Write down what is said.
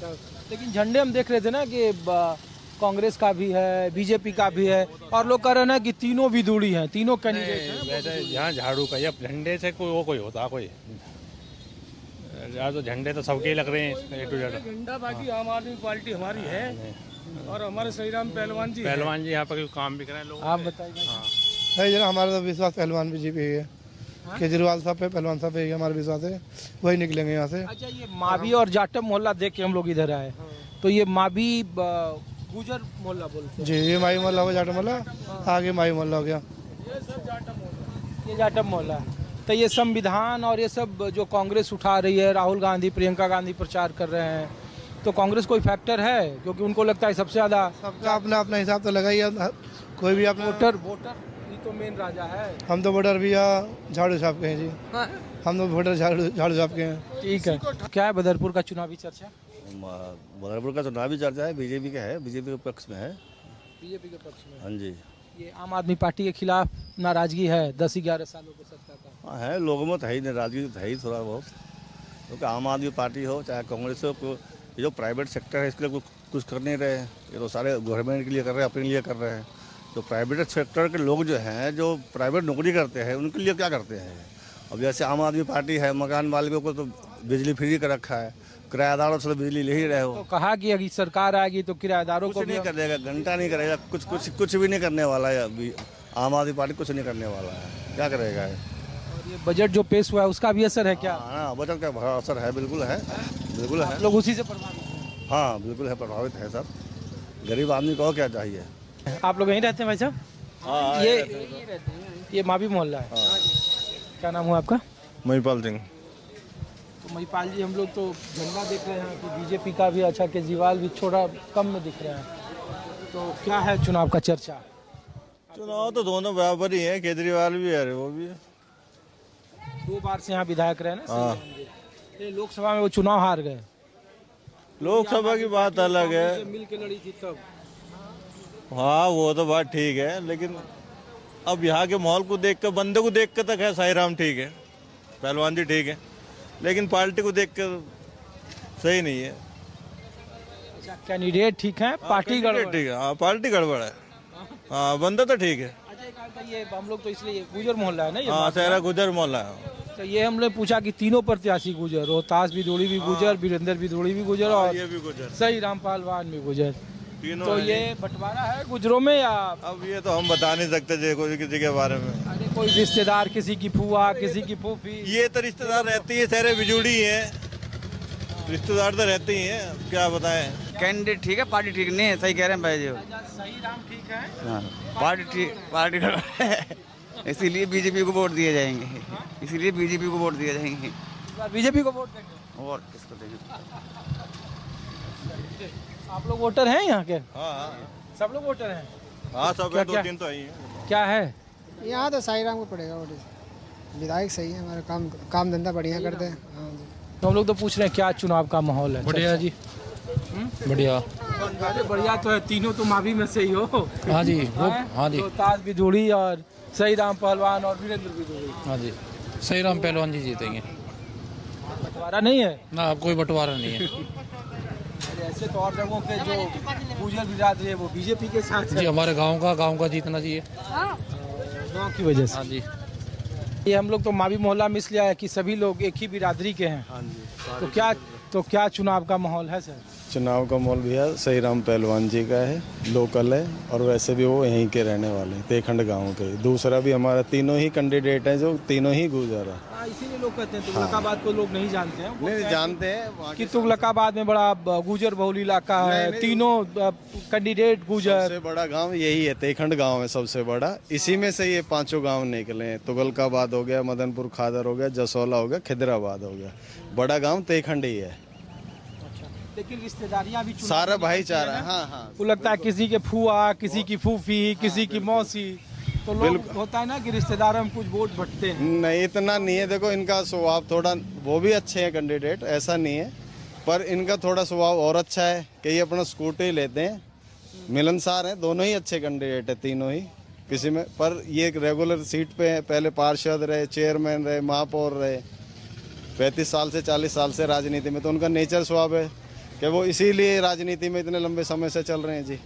लेकिन झंडे हम देख रहे थे ना कि कांग्रेस का भी है, बीजेपी का भी है, और लोग कह रहे हैं ना कि तीनों विधुड़ी हैं, तीनों कैंडिडेट हैं। वैसे यहाँ झाड़ू का या झंडे से कोई होता कोई, यहाँ तो झंडे तो सबके लग रहे हैं, झंडा बाकी आम आदमी पार्टी हमारी है और हमारे श्रीराम पहलवान जी यहाँ पर काम भी कर रहे हैं लोग। आप बताइए। है जना, हमारा तो विश्वास पहलवान बीजेपी है, केजरीवाल साहब पे, पहलवान साहब पे हमारा विश्वास है, वही निकलेंगे यहाँ से। अच्छा, ये मावी और जाटव मोहल्ला देख के हम लोग इधर आए, तो ये मावी गुजर मोहल्ला बोलते हैं जी, ये माई मोहल्ला हो, जाटव मोहल्ला, आगे माई मोहल्ला हो गया, ये जाटव मोहल्ला है। तो ये संविधान और ये सब जो कांग्रेस उठा रही है, राहुल गांधी, प्रियंका गांधी प्रचार कर रहे हैं, तो कांग्रेस कोई फैक्टर है? क्योंकि उनको लगता है सबसे ज्यादा, सबका अपना अपना हिसाब तो लगा ही है, कोई भी अपना वोटर ये तो मेन राजा है। हम तो वोटर भी झाड़ू साहब के हैं जी, हम तो वोटर झाड़ू साहब के हैं। ठीक है। क्या है बदरपुर का चुनावी चर्चा? बदरपुर का चुनावी चर्चा है, बीजेपी का है, बीजेपी के पक्ष में है। बीजेपी के पक्ष में? हाँ जी। ये आम आदमी पार्टी के खिलाफ नाराजगी है 10-11 सालों के सत्ता का। हाँ है, लोगों में तो है ही, नाराजगी तो है ही थोड़ा बहुत, क्योंकि आम आदमी पार्टी हो चाहे कांग्रेस हो, ये जो प्राइवेट सेक्टर है इसके लिए कुछ कर नहीं रहे हैं। ये तो सारे गवर्नमेंट के लिए कर रहे हैं, अपने लिए कर रहे हैं। तो प्राइवेट सेक्टर के लोग जो हैं, जो प्राइवेट नौकरी करते हैं, उनके लिए क्या करते हैं? अब जैसे आम आदमी पार्टी है, मकान मालिकों को तो बिजली फ्री कर रखा है, किराएदारों से तो बिजली ले ही रहे हो। तो कहा कि अगर सरकार आएगी तो किराएदारों को कुछ नहीं करेगा, घंटा नहीं करेगा, कुछ भी नहीं करने वाला है। अभी आम आदमी पार्टी कुछ नहीं करने वाला है, क्या करेगा? और ये बजट जो पेश हुआ है उसका भी असर है क्या? हाँ, बजट का बड़ा असर है, बिल्कुल है, बिल्कुल है। लोग उसी से प्रभावित हैं। हाँ बिल्कुल है, प्रभावित है सर। गरीब आदमी को क्या चाहिए? आप लोग यहीं रहते हैं भाई साहब? हाँ, ये मावी मोहल्ला है। क्या नाम हुआ आपका? महिपाल सिंह। तो महिपाल जी, हम लोग तो झंडा देख रहे हैं कि बीजेपी का भी अच्छा, केजरीवाल भी थोड़ा कम में दिख रहे हैं, तो क्या है चुनाव का चर्चा? चुनाव तो दोनों बराबर ही है, केजरीवाल भी है, वो भी है। 2 बार से यहाँ विधायक रहे ना। ये लोकसभा में वो चुनाव हार गए। लोकसभा की बात अलग है। मिल के लड़ी थी तब। हाँ वो तो बात ठीक है, लेकिन अब यहाँ के माहौल को देख कर, बंदे को देख कर तक है साईराम ठीक है, पहलवान जी ठीक है, लेकिन पार्टी को देख कर सही नहीं है। अच्छा, कैंडिडेट ठीक है, पार्टी गड़बड़ ठीक है। हाँ पार्टी गड़बड़ है। हाँ बंदा तो ठीक है। अच्छा, एक बात ये हम लोग तो इसलिए गुजर मोहल्ला है ना ये। हाँ सहरा गुजर मोहल्ला है। तो ये हमने पूछा कि तीनों प्रत्याशी गुजर, रोहतास भी भी गुजर, वीरेंद्र भी गुजर, और ये भी गुजर, सही राम पहलवान भी गुजर। तीनों तो ये बंटवारा है गुजरों में, या अब ये तो हम बता नहीं सकते किसी के बारे में। अरे कोई रिश्तेदार, किसी की फूआ, किसी की फूफी? ये तो रिश्तेदार रहती है, सारे बिजुड़ी है, रिश्तेदार तो रहते ही हैं, क्या बताएं। कैंडिडेट ठीक है, पार्टी ठीक नहीं है, सही कह रहे हैं भाई जी। सही राम ठीक है, हाँ, पार्टी गड़बड़ है, इसीलिए बीजेपी को वोट दिए जाएंगे, इसीलिए बीजेपी को वोट दिए जाएंगे। बीजेपी को वोट देंगे और किसको देंगे? आप लोग वोटर हैं यहाँ के? हाँ सब लोग वोटर हैं? हाँ सब क्या- 2-3 तो आई हैं। क्या है? यहाँ तो साईराम को पड़ेगा वोट, विधायक सही है, हमारा काम धंधा बढ़िया करते हैं। हाँ जी। तो हम लोग तो पूछ रहे हैं क्या चुनाव का माहौल है? बढ़िया जी, बढ़िया। अरे बढ़िया तो है, तीनों तो मावी में से ही हो। हाँ जी, वो हाँ जी, रोहतास भी जोड़ी, और सही राम पहलवान और वीरेंद्र भी जोड़ी। हाँ जी, सही राम पहलवान जी जीतेंगे। बंटवारा नहीं है ना, अब कोई बंटवारा नहीं है। ऐसे तो और जगहों के जो गुजर बिरादरी है वो बीजेपी के साथ जी, हमारे गांव का जीतना चाहिए, गाँव की वजह से। हाँ जी। ये हम लोग तो मावी मोहल्ला में इसलिए आए कि सभी लोग एक ही बिरादरी के हैं। हाँ जी। तो क्या चुनाव का माहौल है सर? चुनाव का माहौल भैया सही राम पहलवान जी का है, लोकल है, और वैसे भी वो यहीं के रहने वाले हैं, तेखंड गांव के। दूसरा भी हमारा तीनों ही कैंडिडेट हैं जो तीनों ही गुजर है। इसीलिए लोग कहते हैं तुगलकाबाद को लोग नहीं जानते हैं। नहीं जानते हैं कि तुगलकाबाद में बड़ा गुजर बहुल इलाका है, तीनों कैंडिडेट गुजर। सबसे बड़ा गांव यही है, तेखंड गांव है सबसे बड़ा, इसी में से ये 5 गांव निकले हैं। तुगलकाबाद हो गया, मदनपुर खादर हो गया, जसोला हो गया, खिदराबाद हो गया, बड़ा गांव तेखंड ही है। लेकिन रिश्तेदारियां भी सारा भाईचारा है। हाँ हाँ, वो लगता है किसी के फूआ, किसी की फूफी, किसी की मौसी, तो लोग होता है ना कि रिश्तेदारों में कुछ वोट बटते हैं। नहीं इतना नहीं है, देखो इनका स्वभाव थोड़ा, वो भी अच्छे हैं कैंडिडेट, ऐसा नहीं है, पर इनका थोड़ा स्वभाव और अच्छा है कि ये अपना स्कूटी लेते हैं, मिलनसार हैं, दोनों ही अच्छे कैंडिडेट है तीनों ही। किसी में पर ये रेगुलर सीट पे है, पहले पार्षद रहे, चेयरमैन रहे, महापौर रहे, 35 साल से 40 साल से राजनीति में, तो उनका नेचर स्वभाव है कि वो इसीलिए राजनीति में इतने लंबे समय से चल रहे हैं जी।